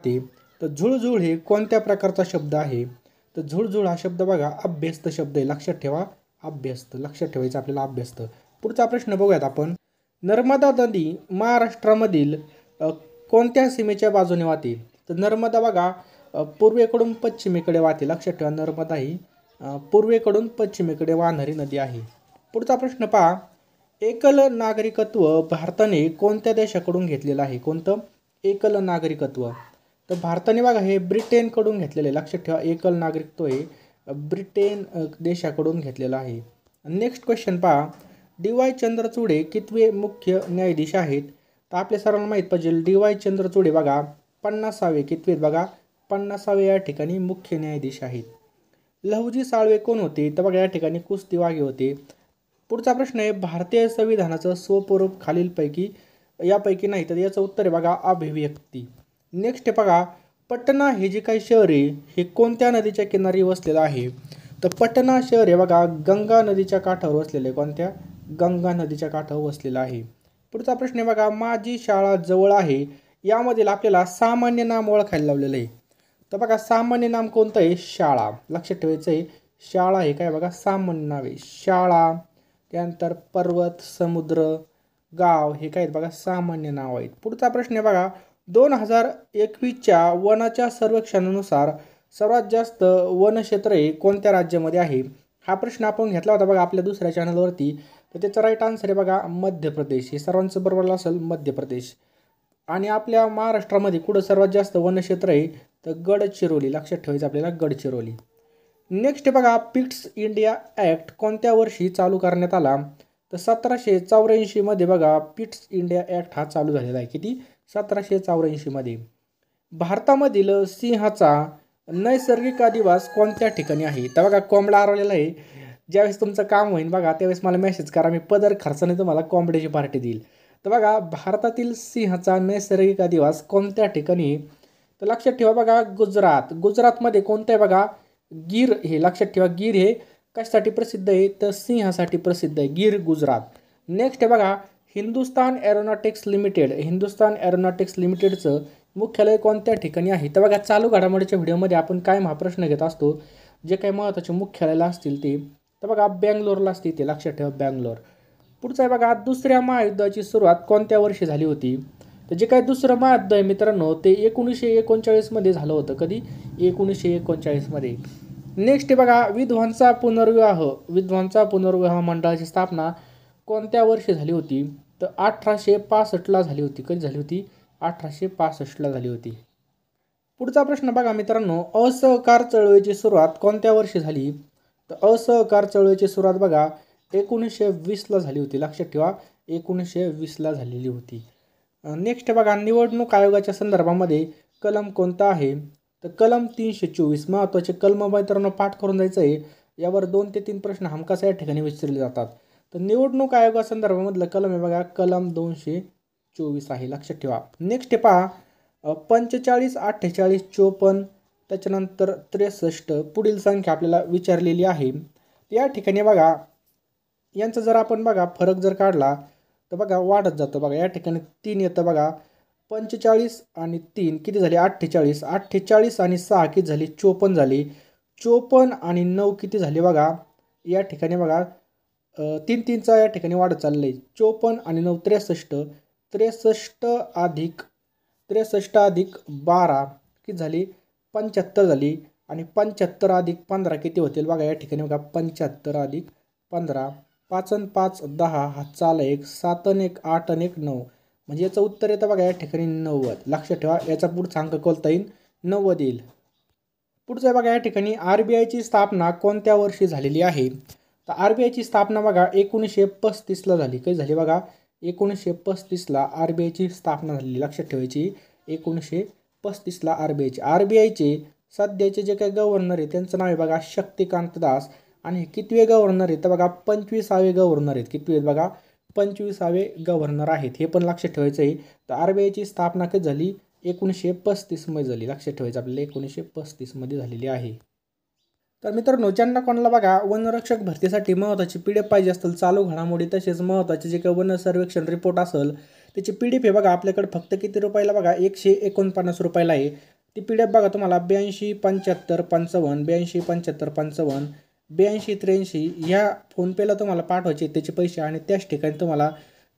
वाटते. तर झुळझुळ हे कोणत्या प्रकारचा शब्द आहे? तर झुळझुळ हा शब्द बघा अभ्यस्त शब्द आहे, लक्षात ठेवा. अभ्यस्त, लक्षात ठेवायचं आपल्याला अभ्यस्त. पुढचा प्रश्न बघूयात आपण. नर्मदा नदी महाराष्ट्रामधील कोणत्या सीमेच्या बाजूने वाहते? तर नर्मदा बघा पूर्वेकडून पश्चिमेकडे वाहते, लक्षात ठेवा. नर्मदा ही पूर्वेकडून पश्चिमेकडे वाहणारी नदी आहे. पुढचा प्रश्न पहा. एकल नागरिकत्व भारताने कोणत्या देशाकडून घेतलेलं आहे? कोणतं एकल नागरिकत्व? तर भारताने बघा हे ब्रिटनकडून घेतलेलं आहे, लक्षात ठेवा. एकल नागरिकत्व हे ब्रिटन देशाकडून घेतलेलं आहे. नेक्स्ट क्वेश्चन पहा. डी वाय चंद्रचूड कितवे मुख्य न्यायाधीश आहेत? तर आपल्या सर्वांना माहीत पाहिजे डी वाय चंद्रचूड बघा 50वे, कितवे बघा 50वे या ठिकाणी मुख्य न्यायाधीश आहेत. लहुजी साळवे कोण होते? तर बघा या ठिकाणी कुस्तीवागे होते. पुढचा प्रश्न आहे. भारतीय संविधानाचं स्वरूप खालीलपैकी यापैकी नाही, तर याचं उत्तर आहे बघा अभिव्यक्ती. नेक्स्ट आहे बघा. पटना हे जे काही शहर आहे हे कोणत्या नदीच्या किनारी वसलेलं आहे? तर पटना शहर आहे बघा गंगा नदीच्या काठावर वसलेलं आहे. कोणत्या? गंगा नदीच्या काठावर वसलेलं आहे. पुढचा प्रश्न आहे बघा. माझी शाळा जवळ आहे यामधील आपल्याला सामान्य नाम ओळखायला लावलेलं आहे. तर बघा सामान्य नाम कोणतं आहे? शाळा, लक्षात ठेवायचं आहे. शाळा हे काय बघा सामान्य नाव आहे, शाळा. त्यानंतर पर्वत, समुद्र, गाव हे काय बघा सामान्य नाव आहेत. पुढचा प्रश्न आहे बघा. 2021च्या वनाच्या सर्वेक्षणानुसार सर्वात जास्त वनक्षेत्र हे कोणत्या राज्यामध्ये आहे? हा प्रश्न आपण घेतला होता बघा आपल्या दुसऱ्या चॅनलवरती. तर त्याचा राईट आन्सर आहे बघा मध्य प्रदेश. हे सर्वांचं बरोबर असेल मध्य प्रदेश. आणि आपल्या महाराष्ट्रामध्ये कुठं सर्वात जास्त वनक्षेत्र आहे? तर गडचिरोली, लक्षात ठेवायचं आपल्याला गडचिरोली. नेक्स्ट बघा. पिट्स इंडिया ॲक्ट कोणत्या वर्षी चालू करण्यात आला? तर 1784 मध्ये बघा पिट्स इंडिया ॲक्ट हा चालू झालेला आहे. किती? 1784 मध्ये. भारतामधील सिंहाचा नैसर्गिक अधिवास कोणत्या ठिकाणी आहे? तर बघा कोंबडा आरवलेला आहे. ज्यावेळेस तुमचं काम होईल बघा त्यावेळेस मला मेसेज करा, मी पदर खर्चाने तुम्हाला कोंबड्याची पार्टी देईल. तर बघा भारतातील सिंहाचा नैसर्गिक अधिवास कोणत्या ठिकाणी? तर लक्षात ठेवा बघा गुजरात. गुजरातमध्ये कोणतं आहे बघा? गीर हे, लक्षात ठेवा. गीर हे कशासाठी प्रसिद्ध आहे? तर सिंहासाठी प्रसिद्ध आहे, गीर गुजरात. नेक्स्ट आहे बघा. Hindustan Aeronautics Limited, Hindustan Aeronautics लिमिटेडचं मुख्यालय कोणत्या ठिकाणी आहे? तर बघा चालू घडामोडीच्या व्हिडिओमध्ये आपण काय महाप्रश्न घेत असतो, जे काही महत्त्वाचे मुख्यालयाला असतील ते. तर बघा बँगलोरला असते ते, लक्षात ठेवा बँगलोर. पुढचं आहे बघा. दुसऱ्या महायुद्धाची सुरुवात कोणत्या वर्षी झाली होती? तर जे काही दुसरं महायुद्ध आहे मित्रांनो ते 1939 मध्ये झालं होतं. कधी? 1939 मध्ये. नेक्स्ट बघा. विधवांचा पुनर्विवाह मंडळाची स्थापना कोणत्या वर्षी झाली होती? तर 1865ला झाली होती. कधी झाली होती? 1865ला झाली होती. पुढचा प्रश्न बघा मित्रांनो. असहकार चळवळीची सुरुवात कोणत्या वर्षी झाली? तर असहकार चळवळीची सुरुवात बघा 1920ला झाली होती, लक्षात ठेवा. 1920ला झालेली होती. नेक्स्ट बघा. निवडणूक आयोगाच्या संदर्भामध्ये कलम कोणता आहे? तर कलम 324. महत्त्वाचे कलम मित्रांनो पाठ करून जायचं आहे. यावर 2 ते 3 प्रश्न हमखास या ठिकाणी विचारले जातात. तर निवडणूक आयोगासंदर्भामधलं कलम आहे बघा कलम 224 आहे, लक्षात ठेवा. नेक्स्ट पहा. 45, 48, 54 त्याच्यानंतर 63 पुढील संख्या आपल्याला विचारलेली आहे. या ठिकाणी बघा यांचं जर आपण बघा फरक जर काढला तर बघा वाढत जातो. बघा या ठिकाणी 3 येतं बघा. 45 आणि 3 किती झाले? 48. 48 आणि 6 किती झाली? 54 झाली. 54 आणि 9 किती झाले? बघा या ठिकाणी बघा 3 3चा या ठिकाणी वाढत चाललं आहे. 54 आणि 9 63. 63 अधिक 12 किती झाली? 75 झाली. आणि 75 अधिक 15 किती होतील? बघा या ठिकाणी बघा 75 अधिक 15. 5 आणि 5 10 हा चाला 1. 7 आणि 1 8 आणि 1 9. म्हणजे याचं उत्तर येतं बघा या ठिकाणी 90. लक्षात ठेवा. याचा पुढचा अंक कोणता येईल? 90 येईल. पुढचं आहे बघा या ठिकाणी RBIची स्थापना कोणत्या वर्षी झालेली आहे? तर RBIची स्थापना बघा 1935ला झाली. काही झाली बघा 1935ला RBIची स्थापना झालेली, लक्षात ठेवायची. 1935ला RBIचे सध्याचे जे काही गव्हर्नर आहे त्यांचं नाव आहे बघा शक्तिकांत दास. आणि कितवे गव्हर्नर आहेत? तर बघा 25वे गव्हर्नर आहेत. कितवे आहेत बघा? 25वे गव्हर्नर आहेत. हे पण लक्षात ठेवायचं आहे. तर RBIची स्थापना कधी झाली? 1935 मध्ये झाली, लक्षात ठेवायचं आपल्याला. 1935 मध्ये झालेली आहे. तर मित्रांनो ज्यांना कोणाला बघा वनरक्षक भरतीसाठी महत्त्वाची PDF पाहिजे असेल, चालू घडामोडी तसेच महत्त्वाचे जे काही वन सर्वेक्षण रिपोर्ट असेल त्याची PDF आहे बघा आपल्याकडे फक्त किती रुपयाला बघा 149 रुपयाला आहे. ती PDF बघा तुम्हाला 827555 827555 8283 ह्या फोनपेला तुम्हाला पाठवायचे त्याचे पैसे आणि त्याच ठिकाणी तुम्हाला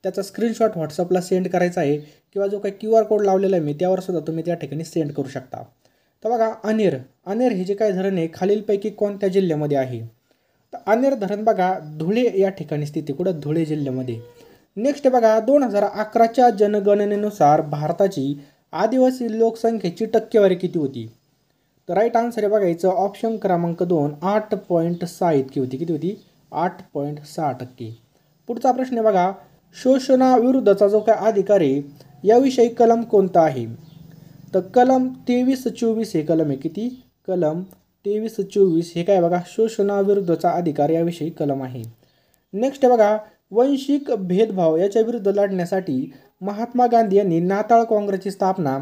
त्याचा स्क्रीनशॉट व्हॉट्सअपला सेंड करायचा आहे किंवा जो काही QR कोड लावलेला आहे मी त्यावर सुद्धा तुम्ही त्या ठिकाणी सेंड करू शकता. तर बघा अनेर हे जे काय धरण आहे खालीलपैकी कोणत्या जिल्ह्यामध्ये आहे? तर अनेर धरण बघा धुळे या ठिकाणी स्थित आहे. कुठं? धुळे जिल्ह्यामध्ये. नेक्स्ट बघा 2011च्या जनगणनेनुसार भारताची आदिवासी लोकसंख्येची टक्केवारी किती होती? तर राईट आन्सर आहे बघा याचं ऑप्शन क्रमांक 2 8.6 इतकी होती. किती होती? 8.6%. पुढचा प्रश्न आहे बघा शोषणाविरुद्धचा जो काय अधिकार आहे याविषयी कलम कोणता आहे? तर कलम 2324 हे कलम आहे. किती? कलम 2324 हे काय बघा शोषणाविरुद्धचा अधिकार याविषयी कलम आहे. नेक्स्ट बघा वंशिक भेदभाव याच्या विरुद्ध लढण्यासाठी महात्मा गांधी यांनी नाताळ काँग्रेसची स्थापना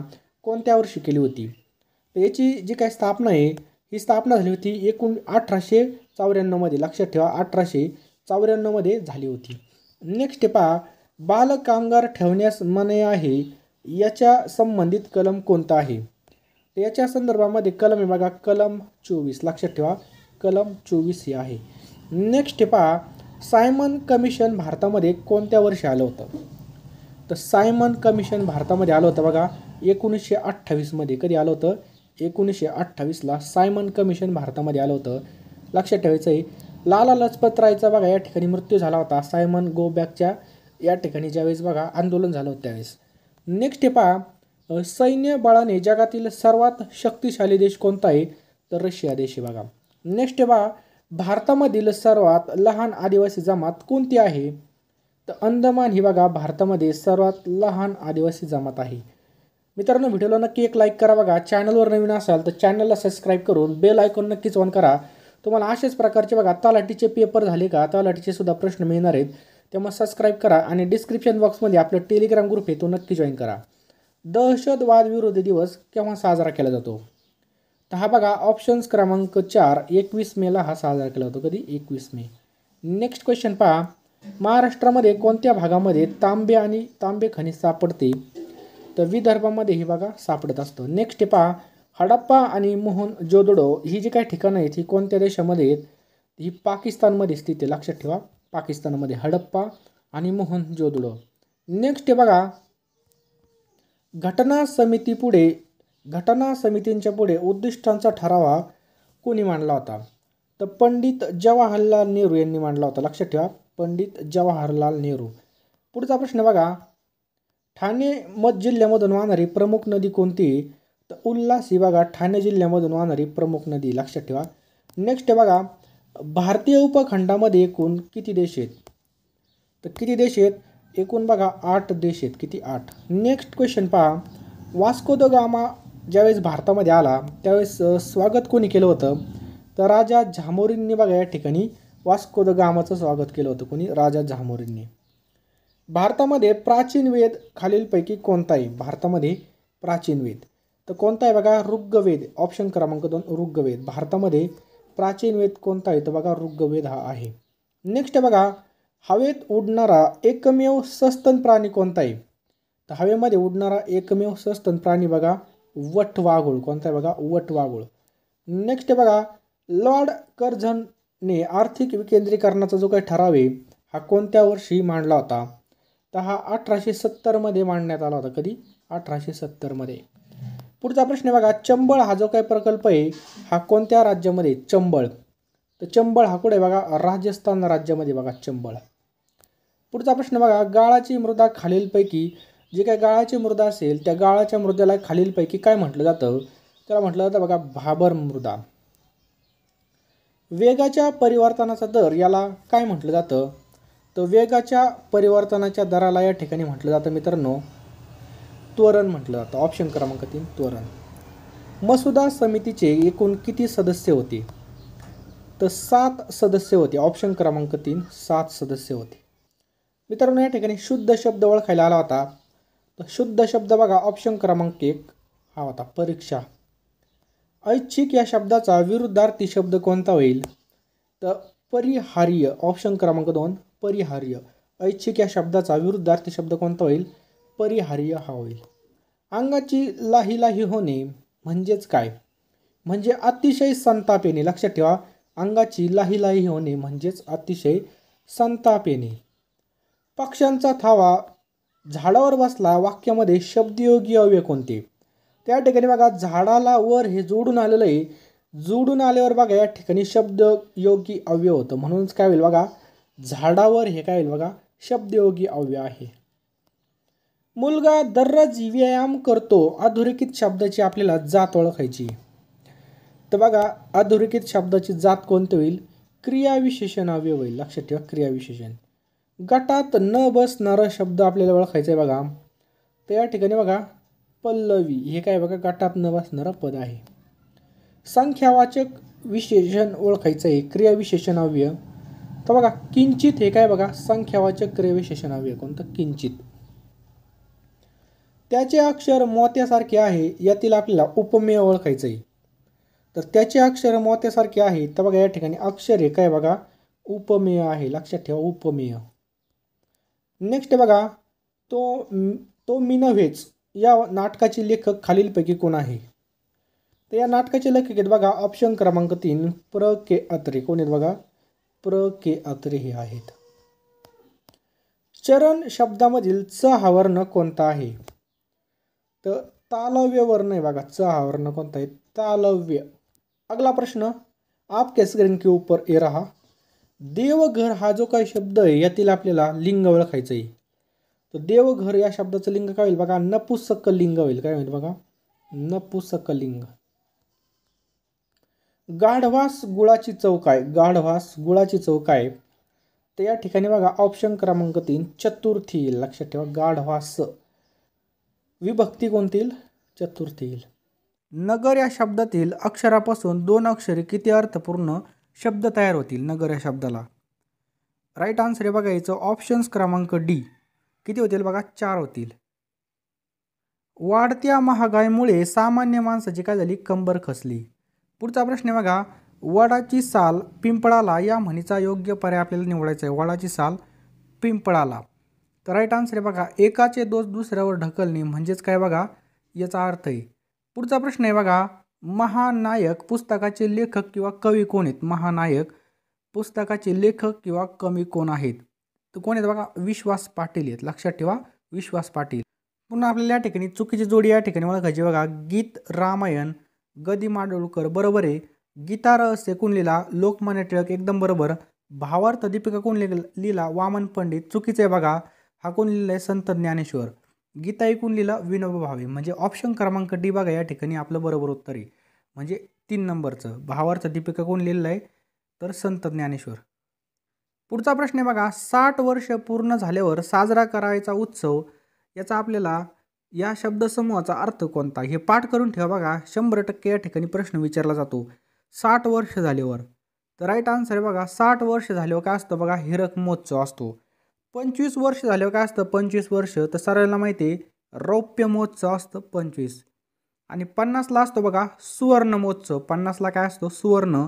कोणत्या वर्षी केली होती? तर याची जी काही स्थापना आहे ही स्थापना झाली होती 1894 मध्ये. लक्षात ठेवा 1894 मध्ये झाली होती. नेक्स्ट पहा बाल कामगार ठेवण्यास मनाई आहे याच्या संबंधित कलम कोणता आहे? तर याच्या संदर्भामध्ये कलम आहे बघा कलम 24. लक्षात ठेवा कलम 24 हे आहे. नेक्स्ट पहा सायमन कमिशन भारतामध्ये कोणत्या वर्षी आलं होतं? तर सायमन कमिशन भारतामध्ये आलं होतं बघा 1928 मध्ये. कधी आलं होतं? 1928ला सायमन कमिशन भारतामध्ये आलं होतं. लक्षात ठेवायचं आहे. लाला लजपत रायचा बघा या ठिकाणी मृत्यू झाला होता सायमन गो बॅकच्या या ठिकाणी ज्यावेळेस बघा आंदोलन झालं होतं त्यावेळेस. नेक्स्ट पहा सैन्य बळाने जगातील सर्वात शक्तिशाली देश कोणता आहे? तर रशिया देश आहे बघा. नेक्स्ट पहा भारतामधील सर्वात लहान आदिवासी जमात कोणती आहे? तर अंदमान ही बघा भारतामध्ये सर्वात लहान आदिवासी जमात आहे. मित्रांनो व्हिडिओला नक्की एक लाईक करा बघा. चॅनलवर नवीन असाल तर चॅनलला सबस्क्राईब करून बेल आयकॉन नक्कीच ऑन करा. तुम्हाला अशाच प्रकारचे बघा तलाठीचे पेपर झाले का तलाठीचे सुद्धा प्रश्न मिळणार आहेत त्यामुळे सबस्क्राईब करा आणि डिस्क्रिप्शन बॉक्समध्ये आपलं टेलिग्राम ग्रुप आहे तो नक्की जॉईन करा. दहशतवाद विरोधी दिवस केव्हा साजरा केला जातो? तर हा बघा ऑप्शन्स क्रमांक 4 21 मेला हा साजरा केला जातो. कधी? 21 मे. नेक्स्ट क्वेश्चन पहा महाराष्ट्रामध्ये कोणत्या भागामध्ये तांबे खनिज सापडते? तर विदर्भामध्ये ही बघा सापडत असतं. नेक्स्ट पहा हडप्पा आणि मोहनजोदडो ही जी काही ठिकाणं आहेत ही कोणत्या देशामध्ये आहेत? ही पाकिस्तानमध्ये स्थित आहे. लक्षात ठेवा पाकिस्तानमध्ये हडप्पा आणि मोहनजोदडो. नेक्स्ट बघा घटना समितींच्या पुढे उद्दिष्टांचा ठराव कोणी मांडला होता? तर पंडित जवाहरलाल नेहरू यांनी मांडला होता. लक्षात ठेवा पंडित जवाहरलाल नेहरू. पुढचा प्रश्न बघा ठाणे मध जिल्ह्यामधून वाहणारी प्रमुख नदी कोणती? तर उल्हास ही बघा ठाणे जिल्ह्यामधून वाहणारी प्रमुख नदी. लक्षात ठेवा. नेक्स्ट बघा भारतीय उपखंडामध्ये एकूण किती देश आहेत? तर किती देश आहेत? एकूण बघा 8 देश आहेत. किती? 8. नेक्स्ट क्वेश्चन पहा वास्को द गामा ज्यावेळेस भारतामध्ये आला त्यावेळेस स्वागत कोणी केलं होतं? तर राजा झामोरींनी बघा या ठिकाणी वास्को द गामाचं स्वागत केलं होतं. कोणी? राजा झामोरींनी. भारतामध्ये प्राचीन वेद खालीलपैकी कोणता आहे? भारतामध्ये प्राचीन वेद तर कोणता आहे बघा? ऋग्वेद. ऑप्शन क्रमांक 2 ऋग्वेद. भारतामध्ये प्राचीन वेद कोणता आहे? तर बघा ऋग्वेद हा आहे. नेक्स्ट बघा हवेत उडणारा एकमेव सस्तन प्राणी कोणता आहे? तर हवेमध्ये उडणारा एकमेव सस्तन प्राणी बघा वटवाघूळ. कोणता आहे बघा? वटवाघूळ. नेक्स्ट बघा लॉर्ड कर्झनने आर्थिक विकेंद्रीकरणाचा जो काही ठराव आहे हा कोणत्या वर्षी मांडला होता? तर हा 1870 मध्ये मांडण्यात आला होता. कधी? 1870 मध्ये. पुढचा प्रश्न बघा चंबळ हा जो काही प्रकल्प आहे हा कोणत्या राज्यामध्ये? चंबळ. तर चंबळ हा कुठे बघा? राजस्थान राज्यामध्ये बघा चंबळ. पुढचा प्रश्न बघा गाळाची मृदा खालीलपैकी जी काही गाळाची मृदा असेल त्या गाळाच्या मृदेला खालीलपैकी काय म्हटलं जातं? त्याला म्हटलं जातं बघा भाबर मृदा. वेगाच्या परिवर्तनाचा दर याला काय म्हटलं जातं? तर वेगाच्या परिवर्तनाच्या दराला या ठिकाणी म्हटलं जातं मित्रांनो त्वरण म्हटलं जातं. ऑप्शन क्रमांक 3 त्वरण. मसुदा समितीचे एकूण किती सदस्य होते? तर 7 सदस्य होते. ऑप्शन क्रमांक 3 7 सदस्य होते. मित्रांनो या ठिकाणी शुद्ध शब्द ओळखायला आला होता. तर शुद्ध शब्द बघा ऑप्शन क्रमांक 1 हा होता परीक्षा. ऐच्छिक या शब्दाचा विरुद्धार्थी शब्द कोणता होईल? तर परिहार्य. ऑप्शन क्रमांक 2 परिहार्य. ऐच्छिक या शब्दाचा विरुद्धार्थी शब्द कोणता होईल? परिहार्य हा होईल. अंगाची लाही लाही होणे म्हणजेच काय? म्हणजे अतिशय संताप येणे. लक्षात ठेवा, अंगाची लाही लाही होणे म्हणजेच अतिशय संताप येणे. पक्ष्यांचा थावा झाडावर बसला वाक्यामध्ये शब्दयोगी अव्यय कोणते? त्या ठिकाणी बघा झाडाला वर हे जोडून आलेलं आहे. जोडून आल्यावर बघा या ठिकाणी शब्दयोगी अव्यय होतं, म्हणूनच काय होईल बघा, झाडावर हे काय होईल बघा, शब्दयोगी अव्यय आहे. मुलगा दररोज व्यायाम करतो. अधोरेखित शब्दाची आपल्याला जात ओळखायची. तर बघा अधोरेखित शब्दाची जात कोणती होईल? क्रियाविशेषण अव्यय होईल. लक्षात ठेवा, क्रियाविशेषण. गटात न बसणारा शब्द आपल्याला ओळखायचा आहे बघा. तर या ठिकाणी बघा पल्लवी हे काय बघा गटात न बसणारं पद आहे. संख्यावाचक विशेषण ओळखायचं आहे, क्रियाविशेषण अव्यय. तर बघा किंचित हे काय बघा संख्यावाचक क्रियाविशेषण अव्यय कोणतं? किंचित. त्याचे अक्षर मोत्यासारखे आहे, यातील आपल्याला उपमेय ओळखायचं आहे. तर त्याचे अक्षर मोत्यासारखे आहे, तर बघा या ठिकाणी अक्षर हे काय बघा उपमेय आहे. लक्षात ठेवा, उपमेय. नेक्स्ट बघा तो मी नव्हेच या नाटकाचे लेखक खालीलपैकी कोण आहे? तर या नाटकाचे लेखक आहेत बघा ऑप्शन क्रमांक 3 प्र के अत्रे. कोण आहेत बघा? प्र के अत्रे हे आहेत. चरण शब्दामधील च हा वर्ण कोणता आहे? तर तालव्य वर्ण आहे बघा. च हा वर्ण कोणता आहे? तालव्य. अगला प्रश्न, आपके स्क्रीन के ऊपर ये रहा. देवघर हा जो काही शब्द आहे यातील आपल्याला लिंग ओळखायचं आहे. तर देवघर या शब्दाचं लिंग काय होईल बघा? नपुंसक लिंग होईल. काय होईल बघा? नपुंसक लिंग. गाढवास गुळाची चव काय? गाढवास गुळाची चव काय? तर या ठिकाणी बघा ऑप्शन क्रमांक 3 चतुर्थी येईल. लक्षात ठेवा, गाढवास विभक्ती कोणती येईल? चतुर्थी येईल. नगर या शब्दातील अक्षरापासून 2 अक्षरे किती अर्थपूर्ण शब्द तयार होतील? नगर या शब्दाला राईट आन्सर आहे बघा याचं ऑप्शन्स क्रमांक डी. किती होतील बघा? 4 होतील. वाढत्या महागाईमुळे सामान्य माणसाची काय झाली? कंबर खचली. पुढचा प्रश्न आहे बघा, वडाची साल पिंपळाला या म्हणीचा योग्य पर्याय आपल्याला निवडायचा आहे. वडाची साल पिंपळाला. तर राईट आन्सर आहे बघा एकाचे दोष दुसऱ्यावर ढकलणे म्हणजेच काय बघा याचा अर्थ आहे. पुढचा प्रश्न आहे बघा, महानायक पुस्तकाचे लेखक किंवा कवी कोण आहेत? महानायक पुस्तकाचे लेखक किंवा कवी कोण आहेत? तर कोण आहेत बघा? विश्वास पाटील आहेत. लक्षात ठेवा, विश्वास पाटील. पुन्हा आपल्याला या ठिकाणी चुकीची जोडी या ठिकाणी ओळखायची बघा. गीत रामायण गदी माडगूळकर बरोबर आहे. गीता रहस्य कोण लिहिला? लोकमान्य टिळक. एकदम बरोबर. भावार्थ दीपिका कोण लिहिला? वामन पंडित. चुकीचं आहे बघा, हा कोण लिहिला आहे? संत ज्ञानेश्वर. गीता ऐकून लिहिला? विनोबा भावे. म्हणजे ऑप्शन क्रमांक डी बघा या ठिकाणी आपलं बरोबर उत्तर आहे. म्हणजे 3 नंबरचं भावार्थ दीपिका कोण लिहिलेलं आहे? तर संत ज्ञानेश्वर. पुढचा प्रश्न आहे बघा, 60 वर्ष पूर्ण झाल्यावर साजरा करायचा उत्सव याचा आपल्याला या शब्दसमूहाचा अर्थ कोणता? हे पाठ करून ठेवा बघा, 100% या ठिकाणी प्रश्न विचारला जातो. 60 वर्ष झाल्यावर. तर राईट आन्सर आहे बघा 60 वर्ष झाल्यावर काय असतं बघा? हिरक महोत्सव असतो. 25 वर्ष झाल्यावर काय असतं? 25 वर्ष तर सर्वांना माहिती आहे रौप्य महोत्सव असतं 25. आणि 50ला असतो बघा सुवर्ण महोत्सव. 50ला काय असतो? सुवर्ण.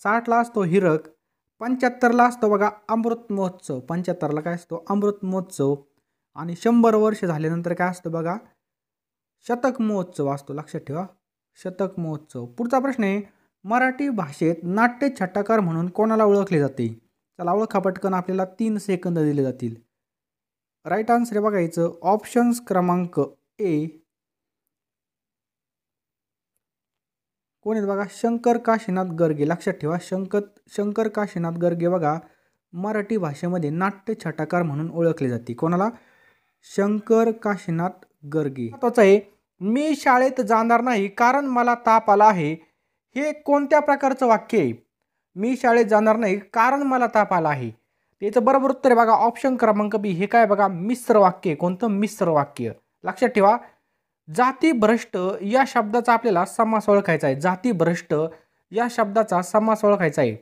60ला असतो हिरक. 75ला असतो बघा अमृत महोत्सव. 75ला काय असतो? अमृत महोत्सव. आणि 100 वर्ष झाल्यानंतर काय असतं बघा? शतक महोत्सव असतो. लक्षात ठेवा, शतक महोत्सव. पुढचा प्रश्न आहे, मराठी भाषेत नाट्य छटाकार म्हणून कोणाला ओळखले जाते? चला ओळखा पटकन, आपल्याला 3 सेकंद दिले जातील. राईट आन्सर आहे बघायचं ऑप्शन्स क्रमांक ए. कोण आहेत बघा? शंकर काशीनाथ गर्गे. लक्षात ठेवा, शंकर काशीनाथ गर्गे बघा मराठी भाषेमध्ये नाट्य छटाकार म्हणून ओळखले जाते. कोणाला? शंकर काशीनाथ गर्गे. महत्वाचं आहे, मी शाळेत जाणार नाही कारण मला ताप आला आहे. हे कोणत्या प्रकारचं वाक्य आहे? मी शाळेत जाणार नाही कारण मला ताप आला आहे. त्याचं बरोबर उत्तर आहे बघा ऑप्शन क्रमांक बी. हे काय बघा? मिश्र वाक्य आहे. कोणतं? मिश्र वाक्य. लक्षात ठेवा, जातीभ्रष्ट या शब्दाचा आपल्याला समास ओळखायचा आहे. जातीभ्रष्ट या शब्दाचा समास ओळखायचा आहे.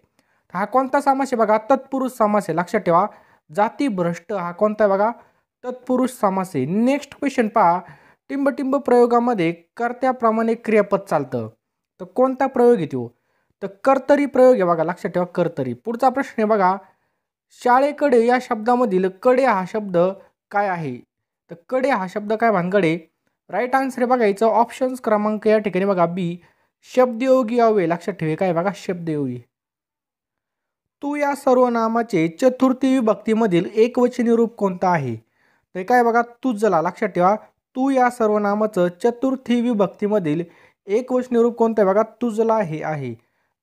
हा कोणता समास आहे बघा? तत्पुरुष समास आहे. लक्षात ठेवा, जातीभ्रष्ट हा कोणता आहे बघा? तत्पुरुष समास आहे. नेक्स्ट क्वेश्चन पहा, टिंबटिंब प्रयोगामध्ये कर्त्याप्रमाणे क्रियापद चालतं. तर कोणता प्रयोग येतो? तर कर्तरी प्रयोग आहे बघा. लक्षात ठेवा, कर्तरी. पुढचा प्रश्न आहे बघा, शाळेकडे या शब्दामधील कडे हा शब्द काय आहे? तर कडे हा शब्द काय भानगड आहे? राईट आन्सर आहे बघा याचं ऑप्शन्स क्रमांक या ठिकाणी बघा बी, शब्दयोगी अव्यय. लक्षात ठेवा काय बघा शब्दयोगी. तू या सर्वनामाचे चतुर्थी विभक्तीमधील एकवचनी रूप कोणतं आहे? ते काय बघा तुझला. लक्षात ठेवा तू या सर्वनामाचं चतुर्थी विभक्तीमधील एकवचनी रूप कोणतं आहे बघा तुझला हे आहे.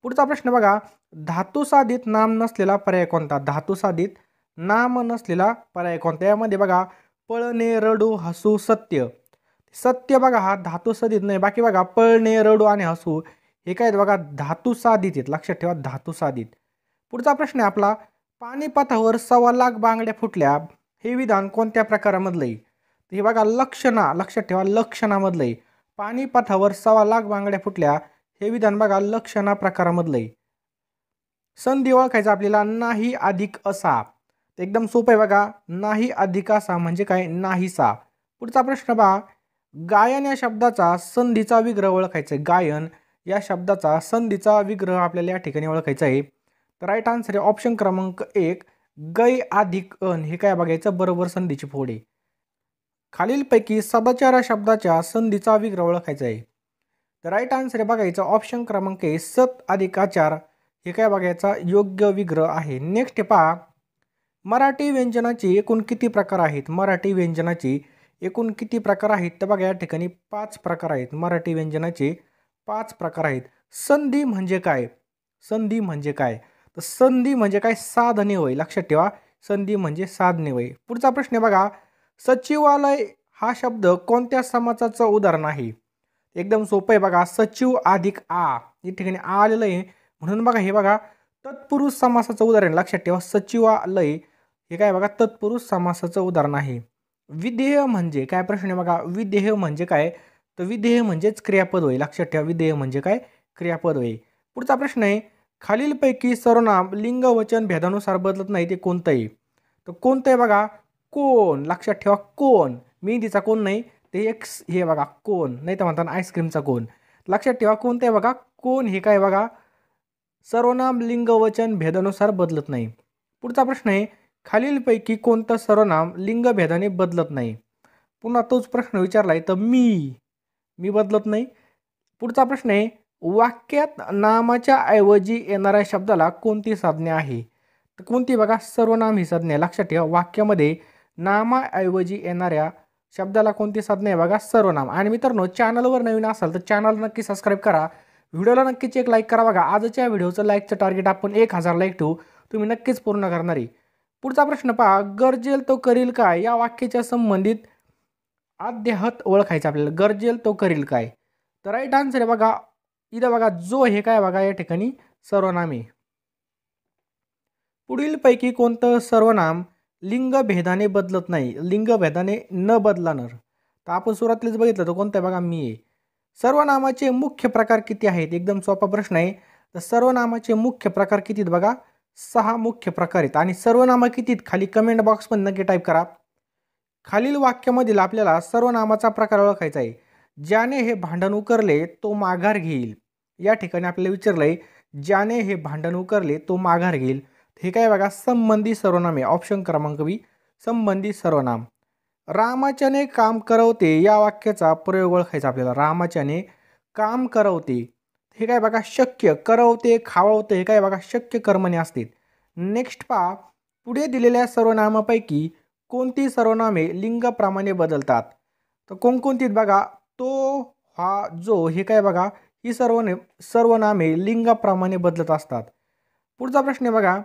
पुढचा प्रश्न बघा धातुसाधित नाम नसलेला पर्याय कोणता? धातुसाधित नाम नसलेला पर्याय कोणता? यामध्ये बघा पळणे, रडू, हसू, सत्य. सत्य बघा हा धातुसाधित नाही. बाकी बघा पळणे, रडू आणि हसू हे काय बघा धातुसाधित आहेत. लक्षात ठेवा धातुसाधित. पुढचा प्रश्न आहे आपला पानिपतावर 1.25 लाख बांगड्या फुटल्या हे विधान कोणत्या प्रकारामधलं आहे? हे बघा लक्षणा. लक्षात ठेवा लक्षणामधलं आहे. पानिपतावर 1.25 लाख बांगड्या फुटल्या हे विधान बघा लक्षणा प्रकारामधलं आहे. संधी ओळखायचा आपल्याला नाही अधिक असा. एकदम सोपं आहे बघा नाही अधिक असा म्हणजे काय नाहीसा. पुढचा प्रश्न बघा गायन या शब्दाचा संधीचा विग्रह ओळखायचा आहे. गायन या शब्दाचा संधीचा विग्रह आपल्याला या ठिकाणी ओळखायचा आहे. तर राईट आन्सर आहे ऑप्शन क्रमांक 1 गै अधिक अन. हे काय बघायचं बरोबर संधीची फोड आहे. खालीलपैकी सदाचार या शब्दाच्या संधीचा विग्रह ओळखायचा आहे. तर राईट आन्सर आहे बघायचं ऑप्शन क्रमांक आहे सत अधिक आचार. हे काय बघायचा योग्य विग्रह आहे. नेक्स्ट पहा मराठी व्यंजनाची एकूण किती प्रकार आहेत? मराठी व्यंजनाची एकूण किती प्रकार आहेत? तर बघा या ठिकाणी 5 प्रकार आहेत. मराठी व्यंजनाचे 5 प्रकार आहेत. संधी म्हणजे काय? संधी म्हणजे काय? तर संधी म्हणजे काय साधने होय. लक्षात ठेवा संधी म्हणजे साधने होय. पुढचा प्रश्न आहे बघा सचिवालय हा शब्द कोणत्या समासाचं उदाहरण आहे? एकदम सोपं आहे बघा सचिव अधिक आ. या ठिकाणी आ आलेलं आहे म्हणून बघा हे बघा तत्पुरुष समासाचं उदाहरण. लक्षात ठेवा सचिवालय हे काय बघा तत्पुरुष समासाचं उदाहरण आहे. विधेय म्हणजे काय? प्रश्न आहे बघा विधेय म्हणजे काय? तर विधेय म्हणजेच क्रियापद होय. लक्षात ठेवा विधेय म्हणजे काय क्रियापद होय. पुढचा प्रश्न आहे खालीलपैकी सर्वनाम लिंग वचन भेदानुसार बदलत नाही ते कोणतं आहे? तर कोणतं आहे बघा कोण. लक्षात ठेवा कोण. मेहंदीचा कोण नाही ते एक हे बघा कोण नाही तर म्हणतात आईस्क्रीमचा कोण. लक्षात ठेवा कोणतं आहे बघा कोण. हे काय बघा सर्वनाम लिंग वचन भेदानुसार बदलत नाही. पुढचा प्रश्न आहे खालीलपैकी कोणतं सर्वनाम लिंगभेदाने बदलत नाही? पुन्हा तोच प्रश्न विचारला आहे तर मी बदलत नाही. पुढचा प्रश्न आहे वाक्यात नामाच्या ऐवजी येणाऱ्या शब्दाला कोणती साधने आहे? तर कोणती बघा सर्वनाम ही साधने आहे. लक्षात ठेवा वाक्यामध्ये नामाऐवजी येणाऱ्या शब्दाला कोणती साधने आहे बघा सर्वनाम. आणि मित्रांनो चॅनलवर नवीन असाल तर चॅनल नक्की सबस्क्राईब करा. व्हिडिओला नक्कीच एक लाईक करा. बघा आजच्या व्हिडिओचं लाईकचं टार्गेट आपण 1000 लाईक ठेवू. तुम्ही नक्कीच पूर्ण करणार आहे. पुढचा प्रश्न पहा गरजेल तो करील काय या वाक्याच्या संबंधित अध्याहत ओळखायचं आपल्याला. गरजेल तो करील काय? तर राईट आन्सर आहे बघा इथं बघा जो हे काय बघा या ठिकाणी सर्वनाम आहे. पुढीलपैकी कोणतं सर्वनाम लिंगभेदाने बदलत नाही? लिंगभेदाने न बदलणार. तर आपण सुरुवातीलाच बघितलं तर कोणतं बघा मी आहे. सर्वनामाचे मुख्य प्रकार किती आहेत? एकदम सोपा प्रश्न आहे. तर सर्वनामाचे मुख्य प्रकार किती आहेत बघा 6 मुख्य प्रकार आहेत. आणि सर्वनाम किती आहेत खाली कमेंट बॉक्समध्ये नक्की टाईप करा. खालील वाक्यामधील आपल्याला सर्वनामाचा प्रकार ओळखायचा आहे. ज्याने हे भांडण उकरले तो माघार घेईल. या ठिकाणी आपल्याला विचारलंय ज्याने हे भांडण उकरले तो माघार घेईल. हे काय बघा संबंधी सर्वनाम आहे. ऑप्शन क्रमांक बी संबंधी सर्वनाम. रामाच्याने काम करवते या वाक्याचा प्रयोग ओळखायचा आपल्याला. रामाच्याने काम करवते हे काय बघा शक्य करवते खाववते हे काय बघा शक्य कर्मणे असते. नेक्स्ट पहा पुढे दिलेल्या सर्वनामापैकी कोणती सर्वनामे लिंगाप्रमाणे बदलतात? तर कोणकोणती बघा तो हा जो हे काय बघा ही सर्वनामे लिंगाप्रमाणे बदलत असतात. पुढचा प्रश्न बघा